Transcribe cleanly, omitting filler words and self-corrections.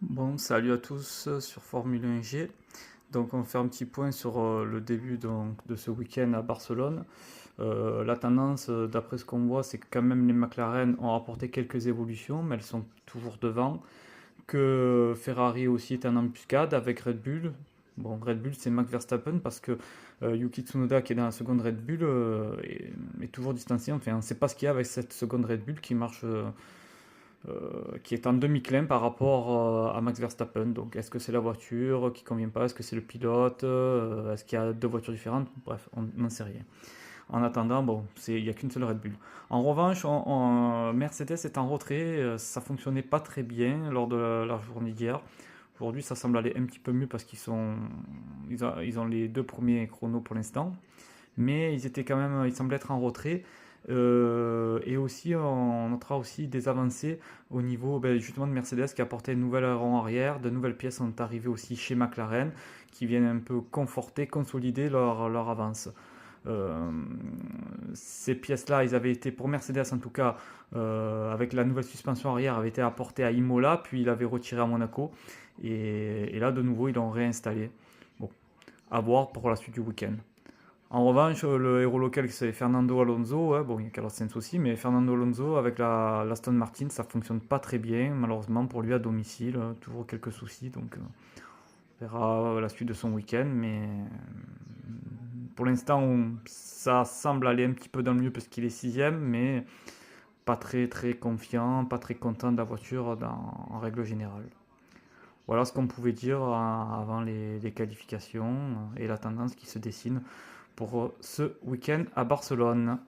Bon, salut à tous sur Formule 1 G. Donc, on fait un petit point sur le début de ce week-end à Barcelone. La tendance, d'après ce qu'on voit, c'est que quand même les McLaren ont apporté quelques évolutions, mais elles sont toujours devant. Que Ferrari aussi est en embuscade avec Red Bull. Bon, Red Bull, c'est Max Verstappen parce que Yuki Tsunoda, qui est dans la seconde Red Bull, est toujours distancié. Enfin, on ne sait pas ce qu'il y a avec cette seconde Red Bull qui marche. Qui est en demi-clin par rapport à Max Verstappen. Donc, est-ce que c'est la voiture qui convient pas? Est-ce que c'est le pilote? Est-ce qu'il y a deux voitures différentes? Bref, on n'en sait rien. En attendant, bon, il n'y a qu'une seule Red Bull. En revanche, Mercedes est en retrait. Ça fonctionnait pas très bien lors de la journée d'hier. Aujourd'hui, ça semble aller un petit peu mieux parce ils ont les deux premiers chronos pour l'instant, mais ils semblaient être en retrait. Et aussi, on notera aussi des avancées au niveau justement de Mercedes qui a apporté une nouvelle aileron arrière, de nouvelles pièces sont arrivées aussi chez McLaren qui viennent un peu conforter, consolider leur avance. Euh, Ces pièces-là, ils avaient été, pour Mercedes en tout cas, avec la nouvelle suspension arrière, avaient été apportées à Imola, puis ils l'avaient retiré à Monaco. Et là, de nouveau, ils l'ont réinstallé. Bon, à voir pour la suite du week-end. En revanche, le héros local, c'est Fernando Alonso. Ouais, bon, il y a Carlos Sainz aussi, mais Fernando Alonso avec l'Aston Martin, ça fonctionne pas très bien, malheureusement pour lui à domicile. Toujours quelques soucis, donc on verra la suite de son week-end. Mais pour l'instant, ça semble aller un petit peu dans le mieux parce qu'il est sixième, mais pas très très confiant, pas très content de la voiture en règle générale. Voilà ce qu'on pouvait dire avant les qualifications et la tendance qui se dessine pour ce week-end à Barcelone.